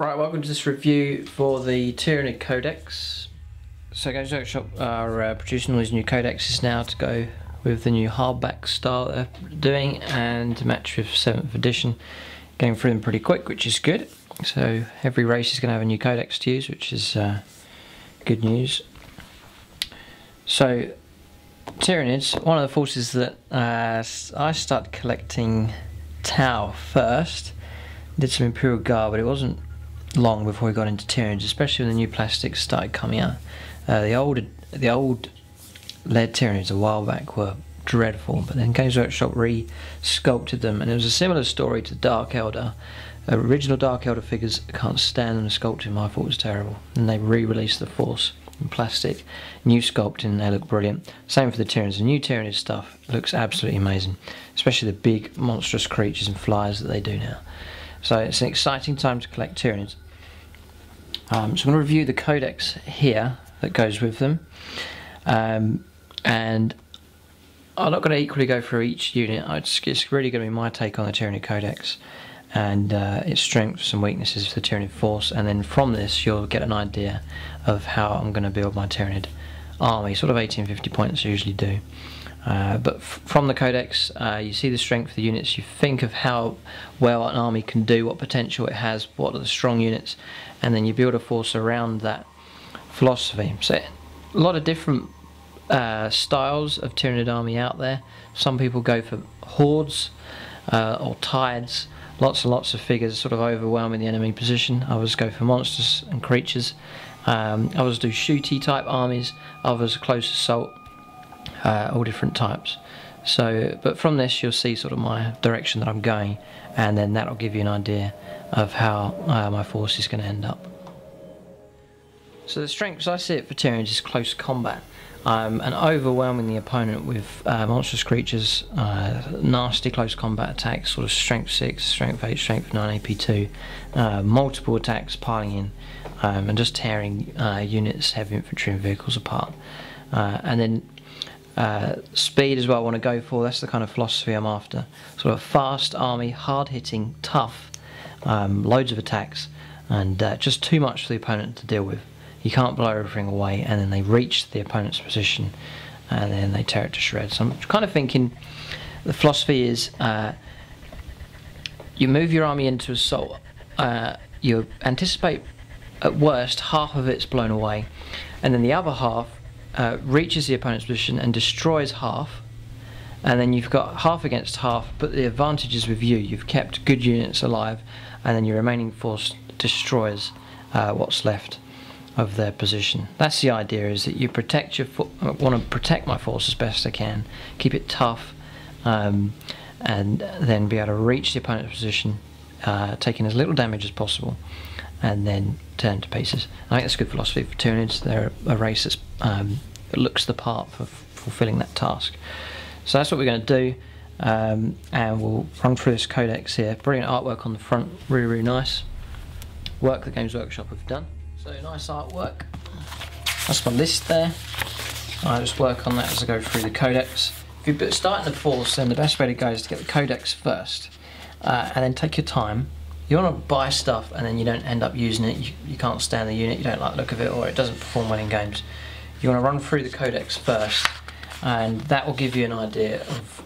Alright, welcome to this review for the Tyranid Codex. So Games Workshop are producing all these new codexes now to go with the new hardback style they're doing and to match with 7th edition. Going through them pretty quick, which is good. So every race is going to have a new codex to use, which is good news. So Tyranids, one of the forces that I started collecting Tau first. Did some Imperial Guard, but it wasn't long before we got into Tyranids, especially when the new plastics started coming out. The old lead Tyranids a while back were dreadful, but then Games Workshop re-sculpted them, and it was a similar story to Dark Elder. Original Dark Elder figures, I can't stand them, the sculpting I thought was terrible, and they re-released the Force in plastic, new sculpting, they look brilliant. Same for the Tyranids. The new Tyranid stuff looks absolutely amazing, especially the big monstrous creatures and flyers that they do now. So it's an exciting time to collect Tyranids. So I'm going to review the codex here that goes with them, and I'm not going to equally go through each unit. It's really going to be my take on the Tyranid Codex and its strengths and weaknesses for the Tyranid Force, and then from this you'll get an idea of how I'm going to build my Tyranid army, sort of 1850 points I usually do. But from the codex you see the strength of the units, you think of how well an army can do, what potential it has, what are the strong units, and then you build a force around that philosophy. So a lot of different styles of Tyranid army out there. Some people go for hordes or tides, lots and lots of figures sort of overwhelming the enemy position. Others go for monsters and creatures, others do shooty type armies, others close assault. All different types. So, but from this you'll see sort of my direction that I'm going, and then that'll give you an idea of how my force is going to end up. So the strengths I see it for Tyranids is close combat, and overwhelming the opponent with monstrous creatures, nasty close combat attacks, sort of strength 6, strength 8, strength 9, AP2, multiple attacks piling in, and just tearing units, heavy infantry and vehicles apart. And then speed as well I want to go for. That's the kind of philosophy I'm after. Sort of fast army, hard hitting, tough, loads of attacks, and just too much for the opponent to deal with. You can't blow everything away and then they reach the opponent's position and then they tear it to shreds. So I'm kind of thinking the philosophy is you move your army into assault, you anticipate at worst half of it's blown away, and then the other half reaches the opponent's position and destroys half, and then you've got half against half, but the advantage is with you. You've kept good units alive, and then your remaining force destroys what's left of their position. That's the idea, is that you protect your want to protect my force as best I can, keep it tough, and then be able to reach the opponent's position, taking as little damage as possible, and then turn to pieces. I think that's a good philosophy for Tyranids. They're a race that's, that looks the part for fulfilling that task. So that's what we're going to do, and we'll run through this codex here. Brilliant artwork on the front, really, really nice work that Games Workshop have done. So nice artwork. That's my list there. I just work on that as I go through the codex. If you start in the force, then the best way to go is to get the codex first, and then take your time. You want to buy stuff and then you don't end up using it, you can't stand the unit, you don't like the look of it, or it doesn't perform well in games. You want to run through the codex first, and that will give you an idea of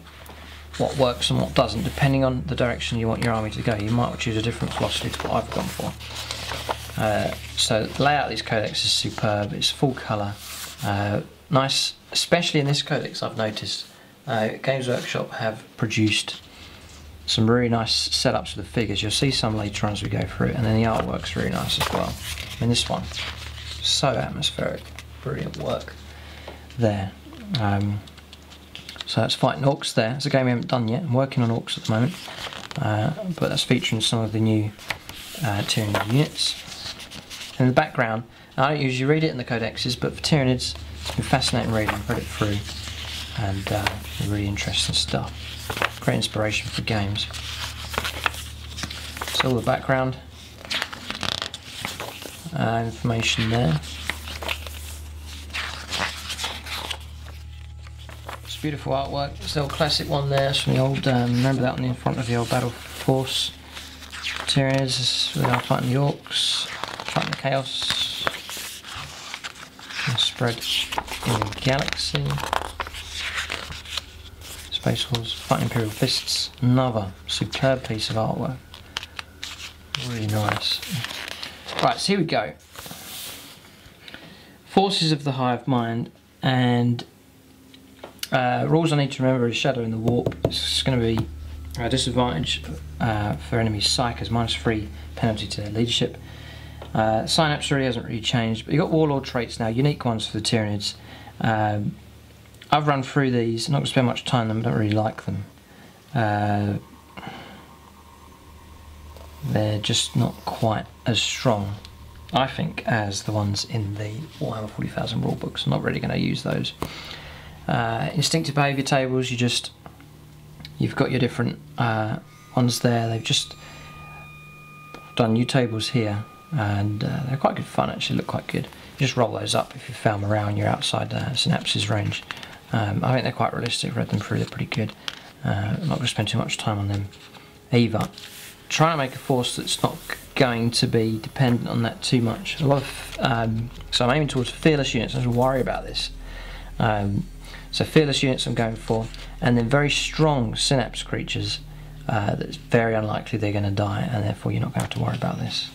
what works and what doesn't, depending on the direction you want your army to go. You might choose a different philosophy to what I've gone for. So the layout of these codex is superb, it's full colour, nice, especially in this codex I've noticed. Games Workshop have produced some really nice setups for the figures. You'll see some later on as we go through it, and then the artwork's really nice as well. I mean, this one, so atmospheric, brilliant work there. So that's fighting orcs there. It's a game we haven't done yet. I'm working on orcs at the moment, but that's featuring some of the new Tyranid units. In the background, I don't usually read it in the codexes, but for Tyranids, it's been fascinating reading. I've read it through, and really interesting stuff. Great inspiration for games. So all the background information there. It's beautiful artwork. It's the old classic one there. It's from the old, remember that on the front of the old Battle Force Tyranids, we are fighting the Orcs, fighting the Chaos, and spread in the galaxy. Space Horse, fighting Imperial Fists, another superb piece of artwork. Really nice. Right, so here we go. Forces of the Hive Mind, and rules I need to remember is Shadow in the Warp. It's going to be a disadvantage for enemy Psychers, -3 penalty to their leadership. Synapse really hasn't really changed, but you've got Warlord traits now, unique ones for the Tyranids. I've run through these, I'm not going to spend much time on them, I don't really like them. They're just not quite as strong, I think, as the ones in the Warhammer 40,000 rulebooks. I'm not really going to use those. Instinctive behaviour tables, you've got your different ones there. They've just done new tables here, and they're quite good fun, actually, look quite good. You just roll those up if you foul them around, you're outside Synapse's range. I think they're quite realistic, read them through, they're pretty good. I'm not going to spend too much time on them either. Trying to make a force that's not going to be dependent on that too much. A lot of, so I'm aiming towards fearless units, I don't worry about this. So fearless units I'm going for, and then very strong Synapse creatures that's very unlikely they're going to die, and therefore you're not going to have to worry about this.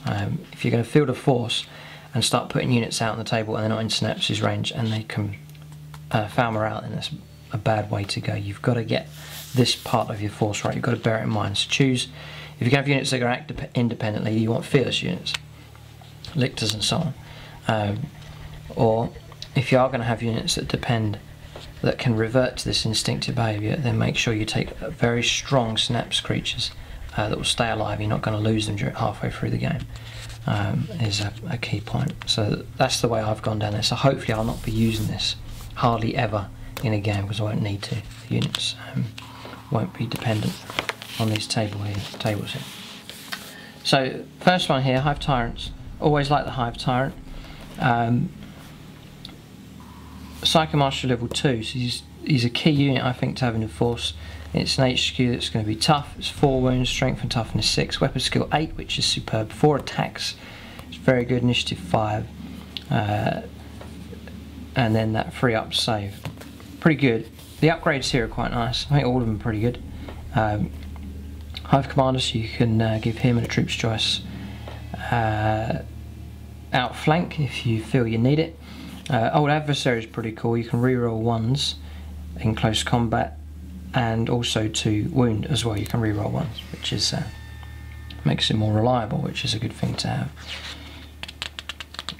If you're going to field a force and start putting units out on the table and they're not in Synapse's range and they can foul out, then that's a bad way to go. You've got to get this part of your force right, you've got to bear it in mind. So choose, if you can have units that can act independently, you want fearless units, Lictors and so on. Or if you are going to have units that can revert to this instinctive behaviour, then make sure you take very strong Synapse creatures that will stay alive. You're not going to lose them halfway through the game, is a key point. So that's the way I've gone down there. So hopefully I'll not be using this hardly ever in a game, because I won't need to. The units won't be dependent on these tables here. So first one here, Hive Tyrants. Always like the Hive Tyrant. Psycho Master level 2, so he's a key unit, I think, to have in the force. It's an HQ that's going to be tough. It's 4 wounds, strength and toughness 6, weapon skill 8, which is superb, 4 attacks, it's very good, initiative 5, and then that 3-up save. Pretty good. The upgrades here are quite nice. I think all of them are pretty good. Hive Commander, so you can give him and a troop's choice outflank if you feel you need it. Old Adversary is pretty cool. You can reroll 1s in close combat, and also to wound as well. You can reroll 1s, which is makes it more reliable, which is a good thing to have.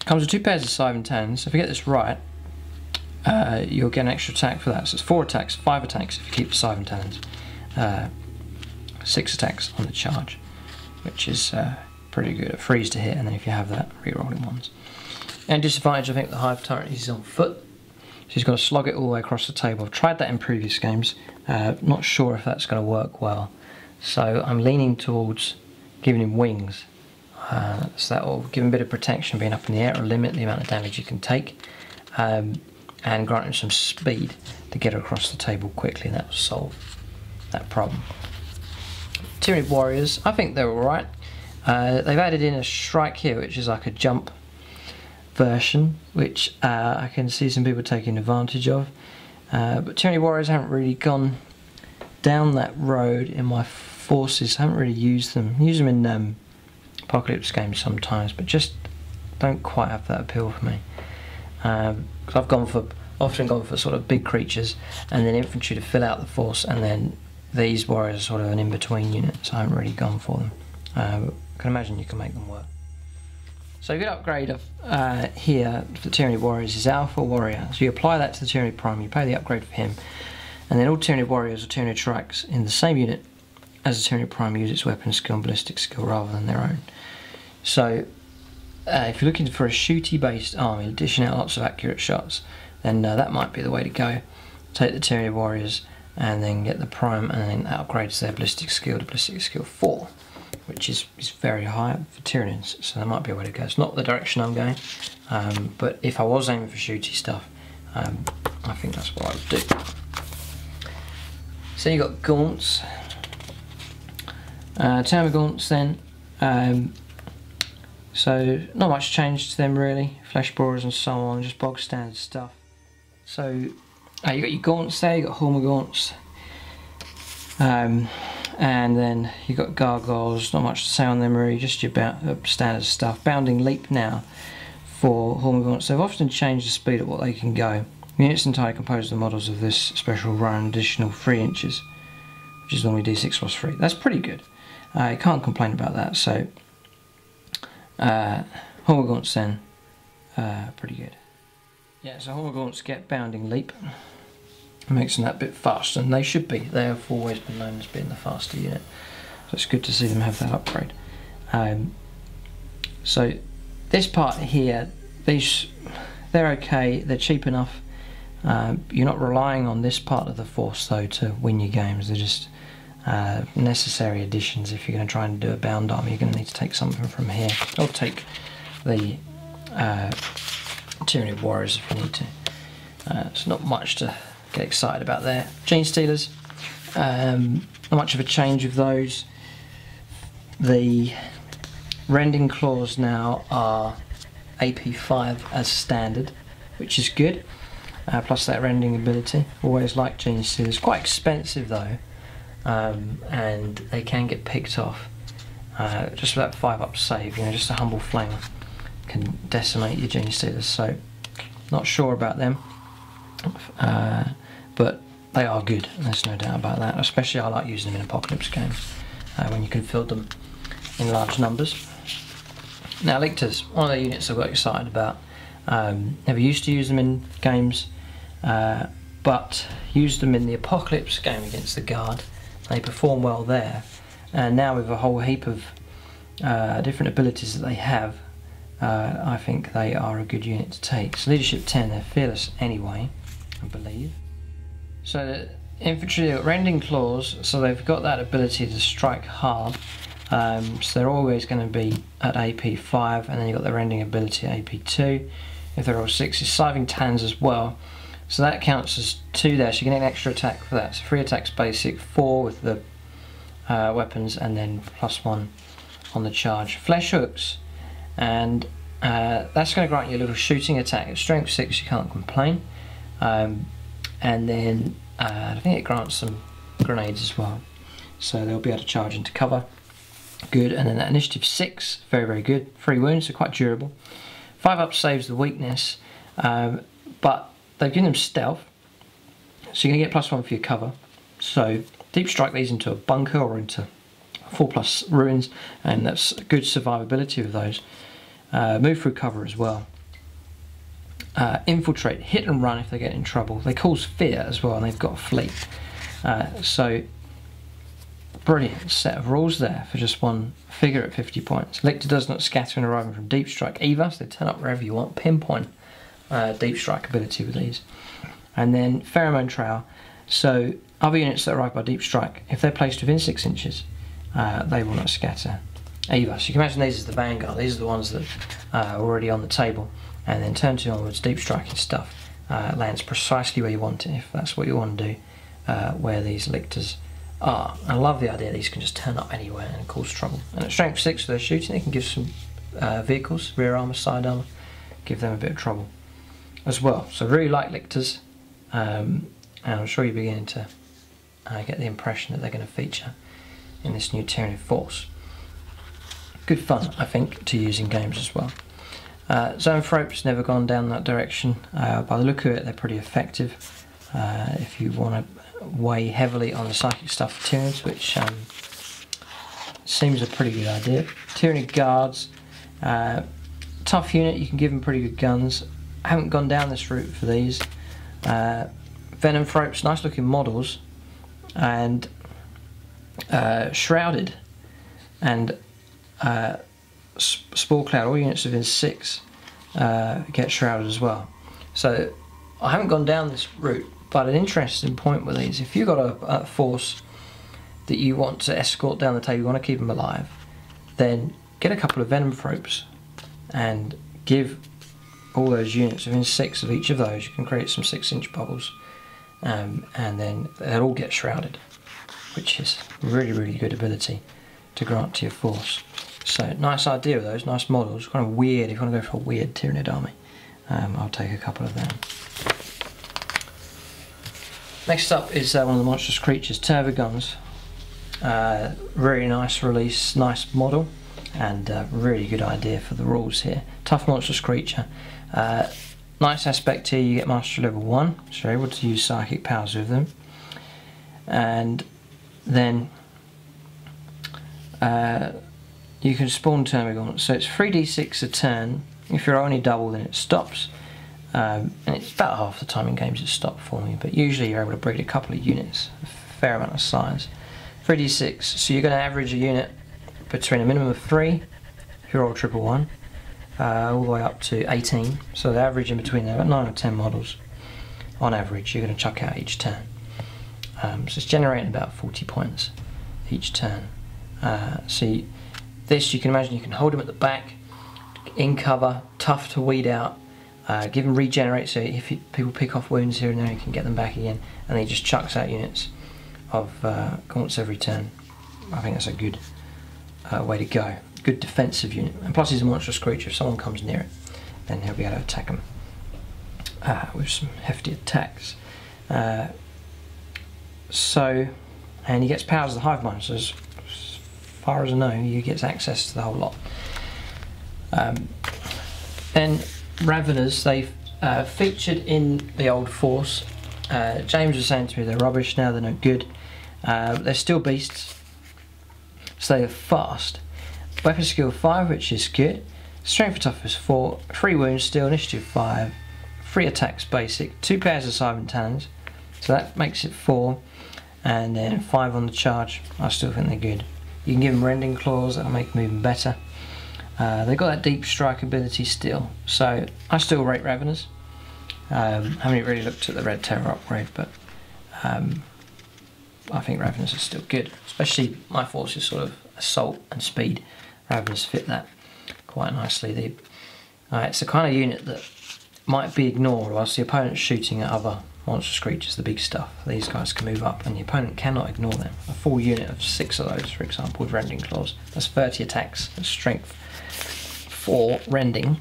Comes with 2 pairs of Scythe and Talons. So if you get this right, you'll get an extra attack for that. So it's 4 attacks, 5 attacks if you keep the Scythe and Talons, 6 attacks on the charge, which is pretty good. A freeze to hit, and then if you have that, rerolling 1s. And disadvantage, I think the Hive Tyrant is on foot, so he's got to slog it all the way across the table. I've tried that in previous games, not sure if that's going to work well, so I'm leaning towards giving him wings, so that will give him a bit of protection being up in the air, or limit the amount of damage you can take, and grant him some speed to get across the table quickly, and that will solve that problem. Tyranid Warriors, I think they're alright. They've added in a strike here, which is like a jump version, which I can see some people taking advantage of, but Tyranid Warriors haven't really gone down that road in my forces. I haven't really used them. Use them in Apocalypse games sometimes, but just don't quite have that appeal for me, because I've often gone for sort of big creatures and then infantry to fill out the force, and then these warriors are sort of an in-between unit, so I haven't really gone for them. I can imagine you can make them work. So a good upgrade of here for Tyranid Warriors is Alpha Warrior. So you apply that to the Tyranid Prime, you pay the upgrade for him, and then all Tyranid Warriors or Tyranid Shrikes in the same unit as the Tyranid Prime use its weapon skill and ballistic skill rather than their own. So if you're looking for a shooty based army, dishing out lots of accurate shots, then that might be the way to go. Take the Tyranid Warriors and then get the Prime, and then that upgrades their ballistic skill to ballistic skill 4. Which is very high for Tyranids, so that might be a way to go. It's not the direction I'm going, but if I was aiming for shooty stuff, I think that's what I would do. So you got Gaunts. Gaunts then, So not much change to them really, flesh borers and so on, just bog standard stuff. So you got your gaunts there, you got Hallmark gaunts, and then you got gargoyles. Not much to say on them really, just your standard stuff. Bounding leap now for Hallmark gaunts. They've often changed the speed at what they can go. The unit's entirely composed of the models of this special run, additional 3 inches, which is normally D6 plus 3. That's pretty good. You can't complain about that. So Hallmark gaunts then, pretty good. Yeah, so Hallmark gaunts get bounding leap, makes them that bit faster, and they should be. They have always been known as being the faster unit, so it's good to see them have that upgrade. So this part here, they're okay, they're cheap enough. You're not relying on this part of the force though to win your games. They're just necessary additions. If you're going to try and do a bound army, you're going to need to take something from here, or take the Tyranid warriors if you need to. It's not much to get excited about there. Gene stealers, not much of a change of those. The rending claws now are AP5 as standard, which is good. Plus that rending ability. Always like gene stealers. Quite expensive though, and they can get picked off. Just with that 5-up save, you know, just a humble flame can decimate your gene stealers. So not sure about them, but they are good. There's no doubt about that. Especially I like using them in apocalypse games when you can field them in large numbers. Now Lictors, one of the units I got excited about. Never used to use them in games, but used them in the Apocalypse game against the Guard. They perform well there, and now with a whole heap of different abilities that they have, I think they are a good unit to take. So leadership 10, they're fearless anyway, I believe. So the infantry, rending claws, so they've got that ability to strike hard. So they're always going to be at AP5, and then you've got the rending ability at AP2. If they're all 6, it's scything tans as well. So that counts as 2 there, so you get an extra attack for that. So 3 attacks basic, 4 with the weapons, and then +1 on the charge. Flesh hooks, and that's going to grant you a little shooting attack. At strength 6 you can't complain. And then I think it grants some grenades as well. So they'll be able to charge into cover. Good, and then that initiative 6, very, very good. 3 wounds, so quite durable. 5-up saves the weakness, but they've given them stealth, so you're going to get +1 for your cover. So deep strike these into a bunker or into 4+ ruins, and that's good survivability with those. Move through cover as well. Infiltrate, hit and run if they get in trouble. They cause fear as well, and they've got a fleet. So brilliant set of rules there for just one figure at 50 points. Lictor does not scatter when arriving from deep strike either, so they turn up wherever you want. Pinpoint deep strike ability with these. And then pheromone trail. So other units that arrive by deep strike, if they're placed within 6 inches, they will not scatter either. So you can imagine these as the vanguard. These are the ones that are already on the table. And then turn 2 onwards, deep striking stuff lands precisely where you want it, if that's what you want to do, where these lictors are. I love the idea these can just turn up anywhere and cause trouble. And at strength 6 for their shooting, they can give some vehicles, rear armour, side armour, give them a bit of trouble as well. So really like lictors, and I'm sure you're beginning to get the impression that they're going to feature in this new Tyranid force. Good fun, I think, to use in games as well. Zoanthropes never gone down that direction. By the look of it, they're pretty effective if you want to weigh heavily on the psychic stuff for Tyranids, which seems a pretty good idea. Tyranid guards, tough unit, you can give them pretty good guns. I haven't gone down this route for these. Venomthropes, nice looking models, and shrouded, and Spore Cloud, all units within 6 get shrouded as well. So I haven't gone down this route, but an interesting point with these, if you've got a force that you want to escort down the table, you want to keep them alive, then get a couple of Venomthropes and give all those units within 6 of each of those. You can create some 6-inch bubbles, and then they'll all get shrouded, which is really, really good ability to grant to your force. So nice idea of those, nice models. Kind of weird, if you want to go for a weird Tyranid army. I'll take a couple of them. Next up is one of the monstrous creatures, Turbo Guns. Really nice release, nice model, and really good idea for the rules here. Tough monstrous creature. Nice aspect here, you get mastery level 1, so you're able to use psychic powers with them. And then you can spawn Termagant, so it's 3d6 a turn. If you're only double, then it stops. And it's about half the time in games it stopped for me, but usually you're able to breed a couple of units, a fair amount of size. 3d6, so you're going to average a unit between a minimum of 3, if you're all triple 1, all the way up to 18. So the average in between there, about 9 or 10 models on average, you're going to chuck out each turn. So it's generating about 40 points each turn. This you can imagine you can hold them at the back, in cover, tough to weed out, give them regenerate, so if people pick off wounds here and there you can get them back again, and then he just chucks out units of gaunts every turn. I think that's a good way to go. Good defensive unit, and plus he's a monstrous creature. If someone comes near it, then he'll be able to attack them with some hefty attacks. And he gets powers of the Hive Mind, so as far as I know, he gets access to the whole lot. Then Raveners, they've featured in the old force. James was saying to me they're rubbish now, they're no good. They're still beasts, so they are fast. Weapon skill 5, which is good. Strength and toughness 4, 3 wounds still, initiative 5, 3 attacks basic, 2 pairs of silent talons, so that makes it 4, and then 5 on the charge. I still think they're good. You can give them rending claws, that'll make them even better. They've got that deep strike ability still, so I still rate Raveners. Haven't really looked at the Red Terror upgrade, but I think Raveners are still good, especially my force is sort of assault and speed. Raveners fit that quite nicely. It's the kind of unit that might be ignored whilst the opponent's shooting at other monstrous creatures, the big stuff. These guys can move up and the opponent cannot ignore them. A full unit of 6 of those, for example, with rending claws, that's 30 attacks, that's strength 4 rending.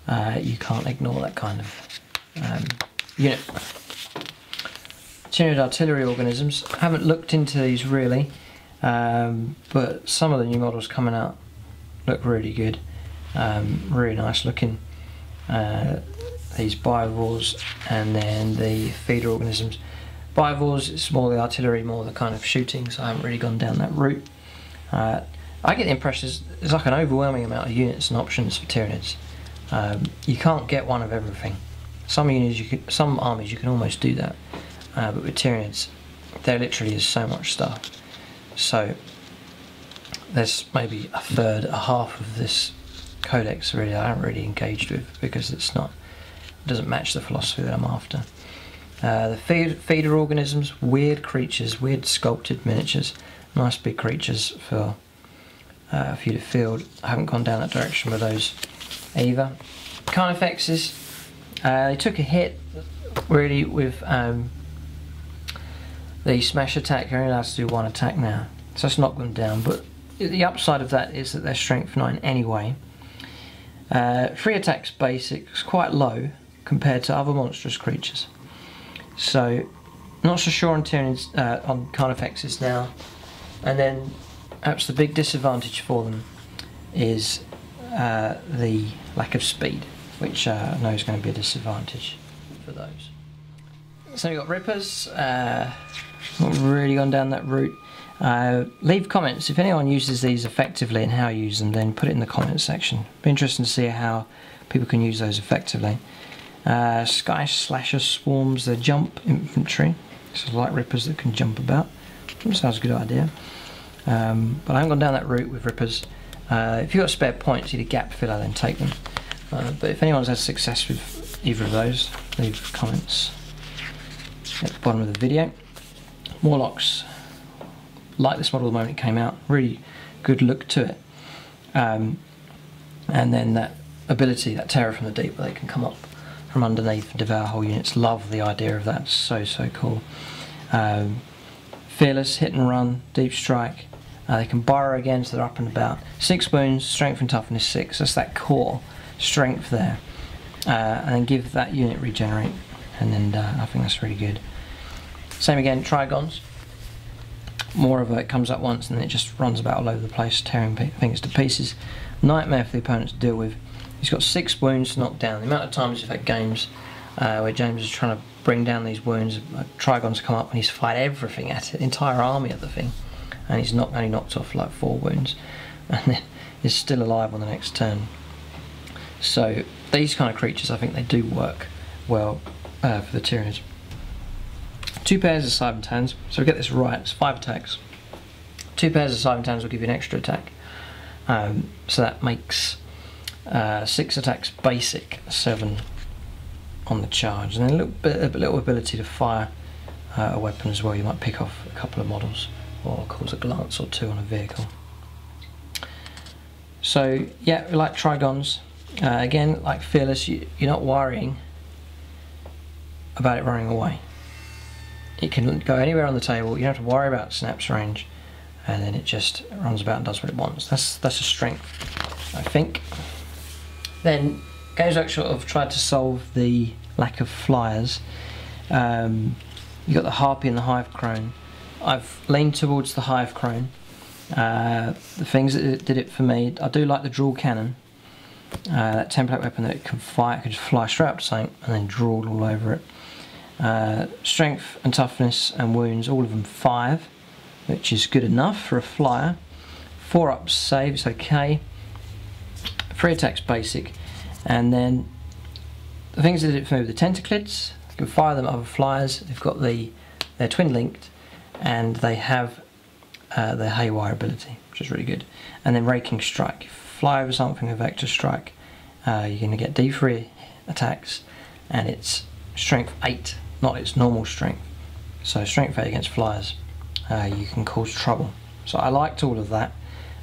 You can't ignore that kind of unit. Tyranid artillery organisms, I haven't looked into these really, but some of the new models coming out look really good, really nice looking. These bivalves and then the feeder organisms. Bivalves, it's more the artillery, more the kind of shooting, so I haven't really gone down that route. I get the impression there's like an overwhelming amount of units and options for Tyranids. You can't get one of everything. Some armies you can almost do that, but with Tyranids there literally is so much stuff. So there's maybe a third, a half of this codex really I haven't really engaged with because it doesn't match the philosophy that I'm after. The feeder organisms, weird creatures, weird sculpted miniatures, nice big creatures for you to field. I haven't gone down that direction with those either. Carnifexes, they took a hit really with the smash attack. You're only allowed to do 1 attack now, so it's knocked them down, but the upside of that is that they're strength 9 anyway. 3 attacks basic is quite low compared to other monstrous creatures, so not so sure on Tyranids, on Carnifexes now. And then perhaps the big disadvantage for them is the lack of speed, which I know is going to be a disadvantage for those. So we've got Rippers, not really gone down that route. Leave comments if anyone uses these effectively and how you use them, then put it in the comments section. Be interesting to see how people can use those effectively. Sky Slasher Swarms, they're jump infantry, so like Rippers that can jump about. Sounds a good idea, but I haven't gone down that route with Rippers. If you've got spare points, either gap filler, then take them. But if anyone's had success with either of those, leave comments at the bottom of the video. Warlocks, like this model the moment it came out, really good look to it. And then that ability, that terror from the deep, where they can come up from underneath and devour whole units. Love the idea of that, so cool. Fearless, hit and run, deep strike, They can burrow again, so they're up and about. 6 wounds, strength and toughness 6. That's that core strength there. And then give that unit regenerate, and then I think that's really good. Same again, Trigons. More of it comes up once and then it just runs about all over the place, tearing things to pieces. Nightmare for the opponent to deal with. He's got 6 wounds to knock down. The amount of times we've had games where James is trying to bring down these wounds, Trigons come up and he's fired everything at it, the entire army of the thing, and he's only knocked off like 4 wounds, and then is still alive on the next turn. So these kind of creatures, I think they do work well for the Tyranids. 2 pairs of Cybertans, so we get this right, it's 5 attacks. 2 pairs of Cybertans will give you an extra attack. So that makes 6 attacks basic, 7 on the charge, and then a little ability to fire a weapon as well. You might pick off a couple of models or cause a glance or 2 on a vehicle. So yeah, we like Trigons. Again, like Fearless, you're not worrying about it running away. It can go anywhere on the table, you don't have to worry about Snap's range, and then it just runs about and does what it wants. That's a strength, I think. Then games like sort of tried to solve the lack of flyers. You got the Harpy and the Hive Crone. I've leaned towards the Hive Crone. The things that did it for me, I do like the Draw Cannon. That template weapon that it can fire, it can just fly straight up to something and then draw all over it. Strength and toughness and wounds, all of them 5, which is good enough for a flyer. 4 up save, it's okay. 3 attacks basic, and then the things that did it for me were the Tentaclids. You can fire them at other flyers. They've got they're twin linked, and they have the Haywire ability, which is really good. And then Raking Strike. If you fly over something with Vector Strike, you're going to get D3 attacks, and it's strength 8, not its normal strength. So strength 8 against flyers, you can cause trouble. So I liked all of that.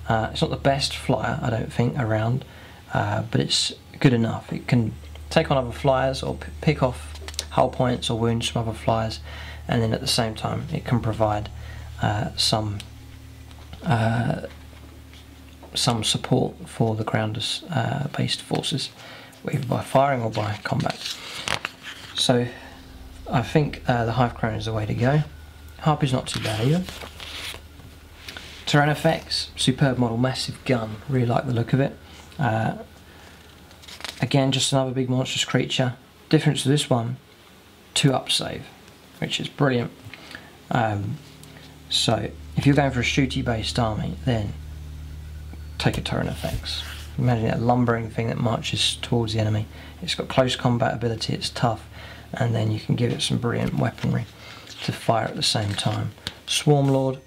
It's not the best flyer, I don't think, around, but it's good enough. It can take on other flyers or pick off hull points or wounds from other flyers, and then at the same time it can provide some support for the grounders based forces, either by firing or by combat. So I think the Hive Crone is the way to go. Harpy's not too bad either. Tyrannofex, superb model, massive gun, really like the look of it. Again, just another big monstrous creature. Difference to this one, 2 up save, which is brilliant. So if you're going for a shooty based army, then take a Tyrannofex. Imagine that lumbering thing that marches towards the enemy. It's got close combat ability, it's tough, and then you can give it some brilliant weaponry to fire at the same time. Swarmlord,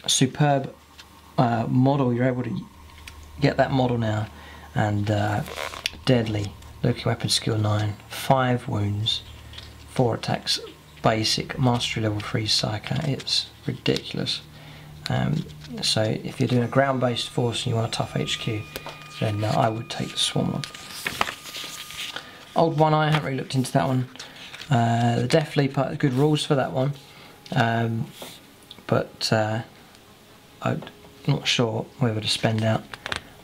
superb model. You're able to get that model now, and deadly looking weapon, skill 9, 5 wounds, 4 attacks basic, mastery level 3 psycho. It's ridiculous. So if you're doing a ground based force and you want a tough HQ, then I would take the Swarmlord. Old One Eye, I haven't really looked into that one. The Death Leaper, good rules for that one, but I'm not sure whether to spend out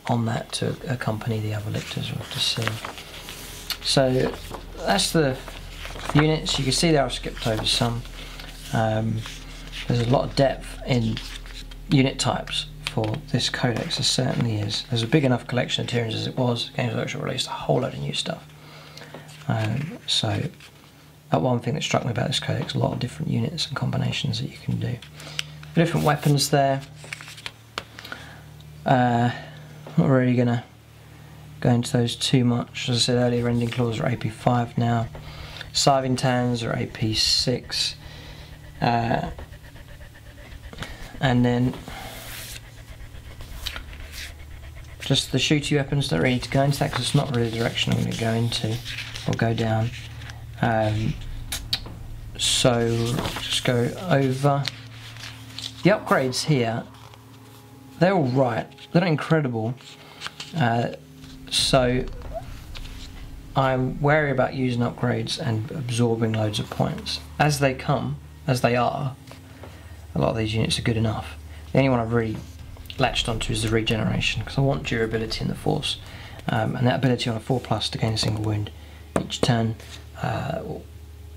on that to accompany the other Lictors. We'll have to see. So that's the units. You can see there I've skipped over some. There's a lot of depth in unit types for this codex, there certainly is. There's a big enough collection of Tyranids as it was. Games Workshop released a whole load of new stuff. So that one thing that struck me about this codex, a lot of different units and combinations that you can do. Different weapons there. Not really going to go into those too much. As I said earlier, Rending Claws are AP5 now. Scything Tans are AP6. And then just the shooty weapons, don't really need to go into that because it's not really the direction I'm going to go into or go down. So just go over the upgrades here. They're all right. They're not incredible. So I'm wary about using upgrades and absorbing loads of points as they come, as they are. A lot of these units are good enough. The only one I've really latched onto is the regeneration, because I want durability in the Force, and that ability on a 4+ to gain a single wound each turn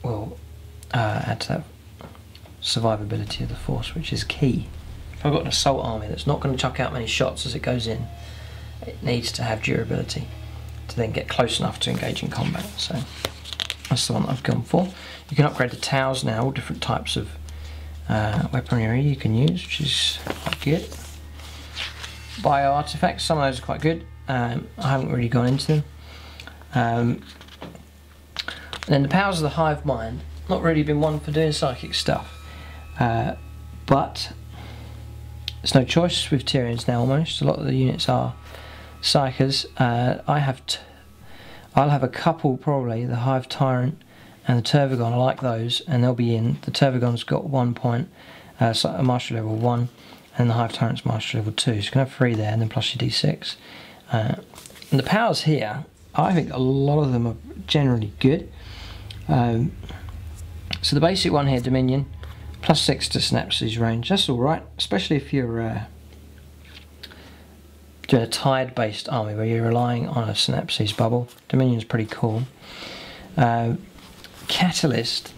will add to that survivability of the Force, which is key. If I've got an assault army that's not going to chuck out many shots as it goes in, it needs to have durability to then get close enough to engage in combat. So that's the one that I've gone for. You can upgrade the towers now, all different types of weaponry you can use, which is quite good. Bio artifacts, some of those are quite good. I haven't really gone into them. And then the powers of the Hive Mind, not really been one for doing psychic stuff, but there's no choice with Tyranids now almost. A lot of the units are psychers. I'll have a couple probably, the Hive Tyrant and the Tervigon. I like those, and they'll be in. The Tervigon's got 1 point, so mastery level 1, and the Hive Tyrant's mastery level 2, so you can have 3 there, and then plus your d6. And the powers here, I think a lot of them are generally good. So the basic one here, Dominion, +6 to Synapses range, that's alright, especially if you're doing a tide based army where you're relying on a Synapses bubble. Dominion's pretty cool. Catalyst,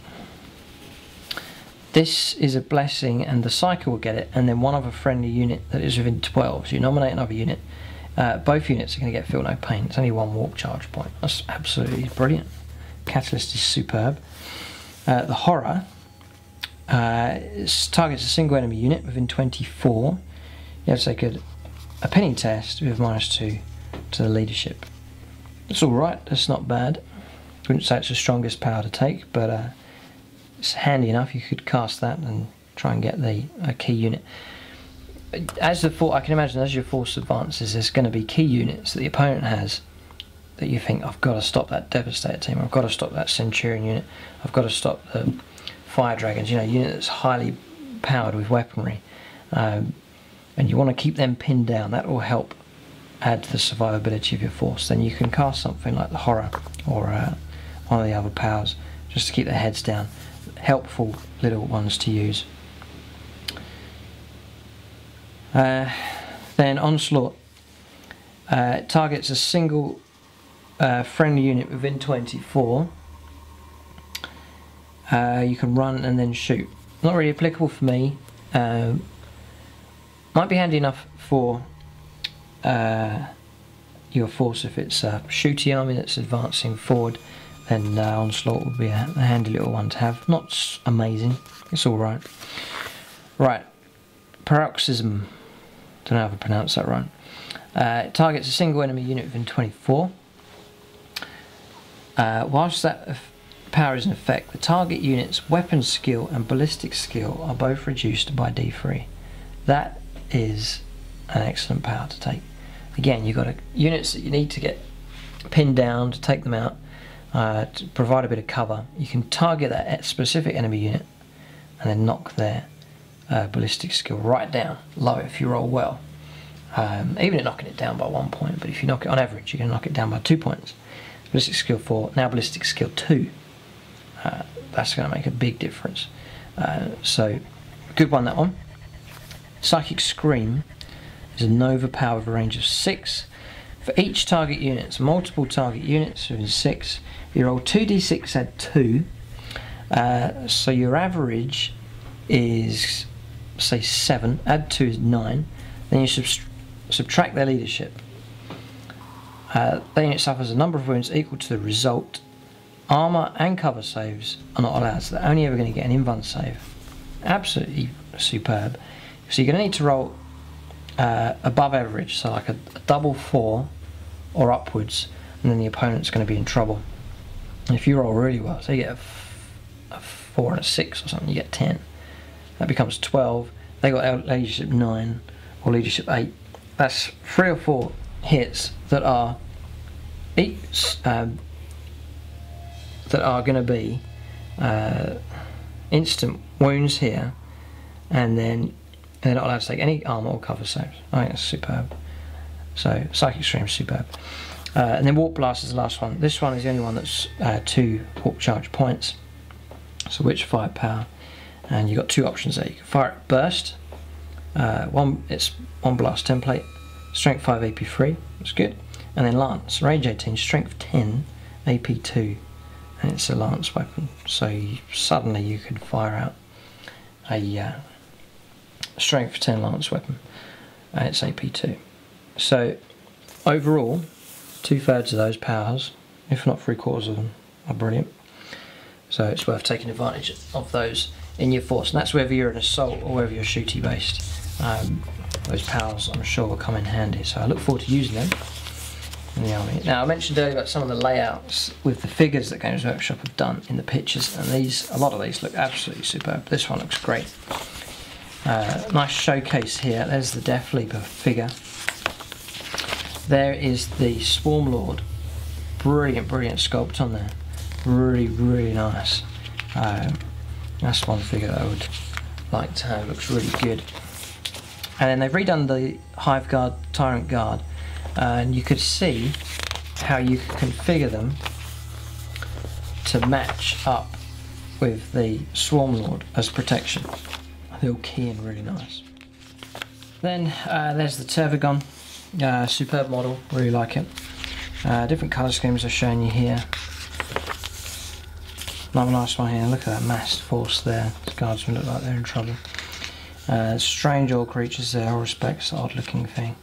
this is a blessing, and the Psyker will get it, and then one other friendly unit that is within 12, so you nominate another unit. Both units are going to get Feel No Pain. It's only 1 warp charge point. That's absolutely brilliant. Catalyst is superb. The Horror targets a single enemy unit within 24. You have to take a pinning test with -2 to the leadership. It's alright, that's not bad. I wouldn't say it's the strongest power to take, but it's handy enough. You could cast that and try and get a key unit. As I can imagine, as your Force advances, there's going to be key units that the opponent has that you think, I've got to stop that Devastator team, I've got to stop that Centurion unit, I've got to stop the Fire Dragons, you know, unit that's highly powered with weaponry, and you want to keep them pinned down. That will help add to the survivability of your Force. Then you can cast something like the Horror or one of the other powers just to keep their heads down. Helpful little ones to use. Then Onslaught targets a single friendly unit within 24. You can run and then shoot. Not really applicable for me. Might be handy enough for your Force if it's a shooty army that's advancing forward. Then Onslaught would be a handy little one to have. Not amazing, it's alright. Right, Paroxysm, don't know how to pronounce that right. It targets a single enemy unit within 24. Whilst that power is in effect, the target unit's weapon skill and ballistic skill are both reduced by D3. That is an excellent power to take. Again, you've got units that you need to get pinned down to take them out, to provide a bit of cover. You can target that specific enemy unit and then knock their ballistic skill right down low if you roll well. Even at knocking it down by 1 point, but if you knock it on average, you can knock it down by 2 points. Ballistic skill 4, now ballistic skill 2. That's going to make a big difference. So, good one, that one. Psychic Scream is a Nova power with a range of 6. For each target unit, it's multiple target units within 6. You roll 2d6, add 2. So your average is, say, 7. Add 2 is 9. Then you subtract their leadership. The unit suffers a number of wounds equal to the result. Armour and cover saves are not allowed, so they're only ever going to get an invuln save. Absolutely superb. So you're going to need to roll above average, so like a double 4 or upwards, and then the opponent's going to be in trouble. And if you roll really well, so you get a 4 and a 6 or something, you get 10. That becomes 12. They got leadership 9 or leadership 8. That's 3 or 4 hits that are going to be instant wounds here, and then they're not allowed to take any armour or cover saves. I think that's superb. So Psychic Stream is superb. And then Warp Blast is the last one. This one is the only one that's 2 warp charge points. So which firepower? And you've got 2 options there. You can fire it burst, It's one blast template, strength 5 AP3, that's good. And then lance, range 18, strength 10 AP2, and it's a lance weapon. So suddenly you can fire out a strength 10 lance weapon, and it's AP2. So overall, 2/3 of those powers, if not 3/4 of them, are brilliant. So it's worth taking advantage of those in your force, and that's whether you're an assault or whether you're shooty based. Those powers, I'm sure, will come in handy. So I look forward to using them in the army. Now, I mentioned earlier about some of the layouts with the figures that Games Workshop have done in the pictures, and a lot of these look absolutely superb. This one looks great. Nice showcase here. There's the Death Leaper figure. There is the Swarm Lord. Brilliant, brilliant sculpt on there. Really, really nice. That's one figure that I would like to have. Looks really good. And then they've redone the Hive Guard, Tyrant Guard, and you could see how you could configure them to match up with the Swarm Lord as protection. They're all key and really nice. Then there's the Tervagon, superb model, really like it. Different colour schemes are showing you here. Another nice one here, look at that massed force there. These guardsmen look like they're in trouble. Strange old creatures there, all respects, odd looking thing.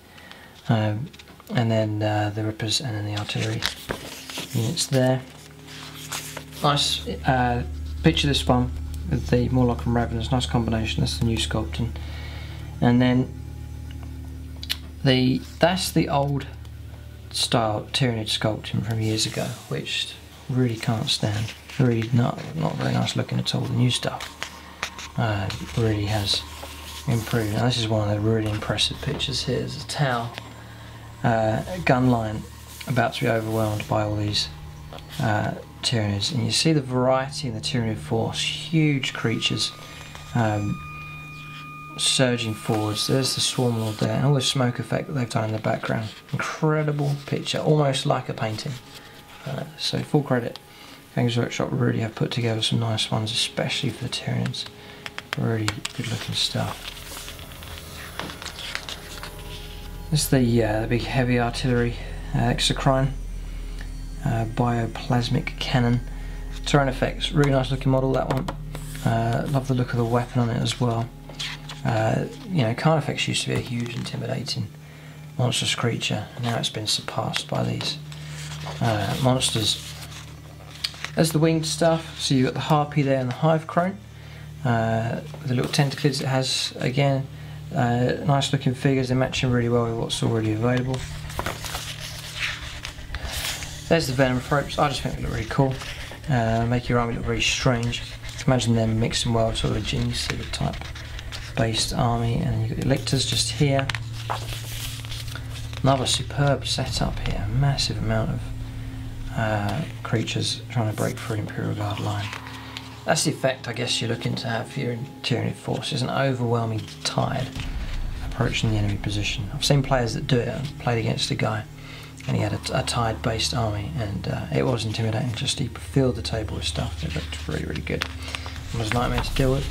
And then the Rippers and then the artillery units there. Nice picture this one with the Morlock and Ravenous, nice combination, that's the new sculpting. And then that's the old style Tyranid sculpting from years ago, which really can't stand. Really not very nice looking at all. The new stuff really has improved. Now this is one of the really impressive pictures here. There's a Tau gun line about to be overwhelmed by all these Tyranids, and you see the variety in the Tyranid force. Huge creatures surging forwards. There's the Swarm Lord there, and all the smoke effect that they've done in the background. Incredible picture, almost like a painting. So full credit. Games Workshop really have put together some nice ones, especially for the Tyranids. Really good looking stuff. This is the big heavy artillery Exocrine bioplasmic cannon. Terrain effects, really nice looking model, that one. Love the look of the weapon on it as well. You know, Canon effects used to be a huge, intimidating, monstrous creature. Now it's been surpassed by these monsters. There's the winged stuff. So you've got the Harpy there and the Hive Crone. With the little tentacles it has, again, nice looking figures. They're matching really well with what's already available. There's the Venom Thropes. I just think they look really cool. Make your army look very strange. Imagine them mixing well with sort of a Genius type based army. And you've got the Lictors just here. Another superb setup here. Massive amount of creatures trying to break through Imperial Guard line. That's the effect I guess you're looking to have for your Tyranid forces, an overwhelming tide approaching the enemy position. I've seen players that do it. I played against a guy and he had a tide based army, and it was intimidating. Just he filled the table with stuff. It looked really, really good. It was a nightmare to deal with.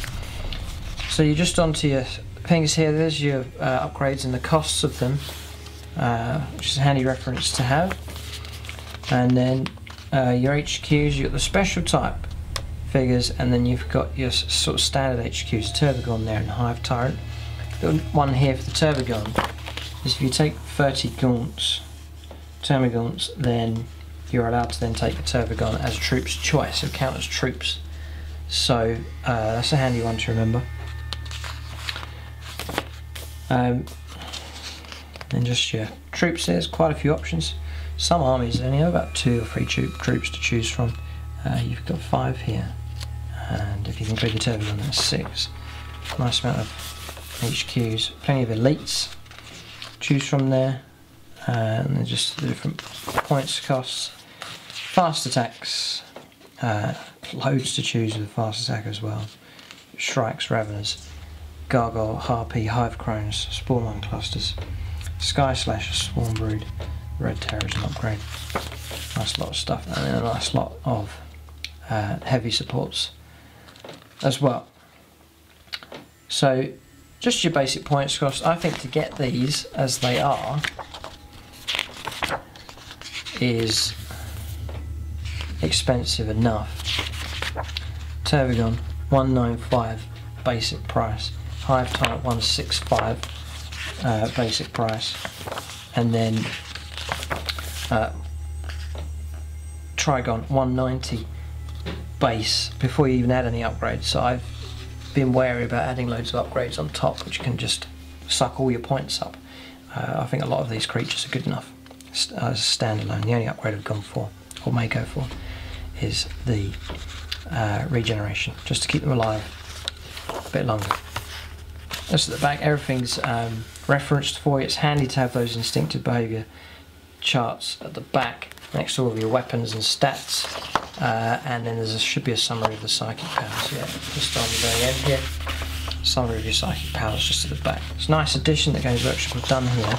So you're just onto your things here. There's your upgrades and the costs of them, which is a handy reference to have. And then your HQs, you've got the special type figures, and then you've got your sort of standard HQs, Tervagon there and Hive Tyrant. The one here for the Tervagon is if you take 30 gaunts, Termagaunts, then you're allowed to then take the Tervagon as a troop's choice. It'll count as troops. So that's a handy one to remember. And just your troops, there's quite a few options. Some armies only have about 2 or 3 troops to choose from. You've got 5 here, and if you include the Tervagon, that's 6. Nice amount of HQs, plenty of elites to choose from there, and then just the different points costs. Fast attacks, loads to choose with fast attack as well. Shrikes, Raveners, Gargoyle, Harpy, Hive Crones, Spawnmine Clusters, Sky Slash, Swarm Brood, Red Terrorism upgrade. Nice lot of stuff, and then a nice lot of heavy supports as well. So just your basic points cost. I think to get these as they are is expensive enough. Turbigon 195 basic price, Hive Type 165 basic price, and then Trigon 190 base before you even add any upgrades. So I've been wary about adding loads of upgrades on top, which can just suck all your points up. I think a lot of these creatures are good enough as standalone. The only upgrade I've gone for, or may go for, is the regeneration, just to keep them alive a bit longer. Just at the back, everything's referenced for you. It's handy to have those instinctive behaviour charts at the back next to all of your weapons and stats, and then should be a summary of the psychic powers. Yeah, just on the very end here, summary of your psychic powers just at the back. It's a nice addition that Games Workshop have done here.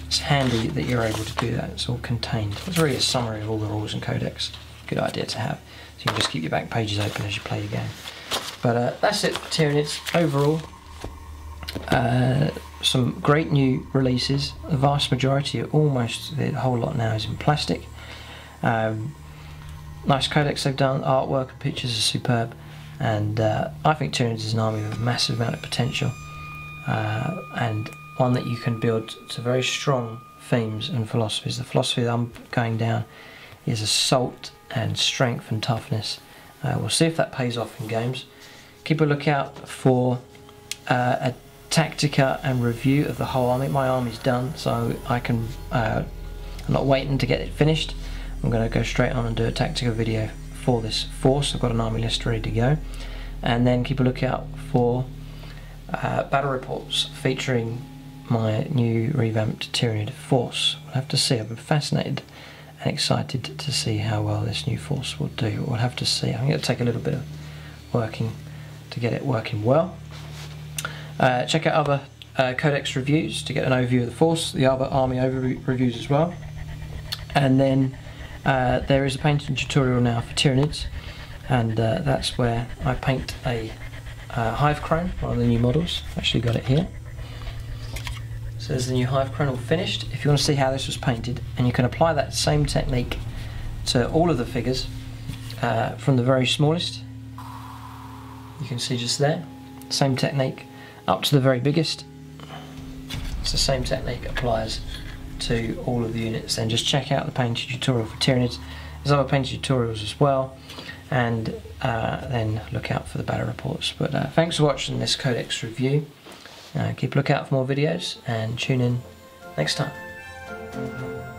It's handy that you're able to do that. It's all contained. It's really a summary of all the rules and codex. Good idea to have, so you can just keep your back pages open as you play your game. But that's it for Tyranids overall. Some great new releases. The vast majority, almost the whole lot now, is in plastic. Nice codex they've done. Artwork and pictures are superb, and I think Tyranids is an army with a massive amount of potential, and one that you can build to very strong themes and philosophies. The philosophy that I'm going down is assault and strength and toughness. We'll see if that pays off in games. Keep a lookout for a Tactica and review of the whole army. My army's done, so I can. I'm not waiting to get it finished. I'm going to go straight on and do a Tactica video for this force. I've got an army list ready to go, and then keep a lookout for battle reports featuring my new revamped Tyranid force. We'll have to see. I've been fascinated and excited to see how well this new force will do. We'll have to see. I think it'll take a little bit of working to get it working well. Check out other codex reviews to get an overview of the force, the other army reviews as well. And then there is a painting tutorial now for Tyranids, and that's where I paint a Hive Chrome, one of the new models. I've actually got it here. So there's the new Hive Chrome all finished. If you want to see how this was painted, and you can apply that same technique to all of the figures, from the very smallest, you can see just there, same technique, up to the very biggest. It's the same technique applies to all of the units. Then just check out the painting tutorial for Tyranids. There's other painting tutorials as well, and then look out for the battle reports. But thanks for watching this codex review. Keep a lookout for more videos, and tune in next time.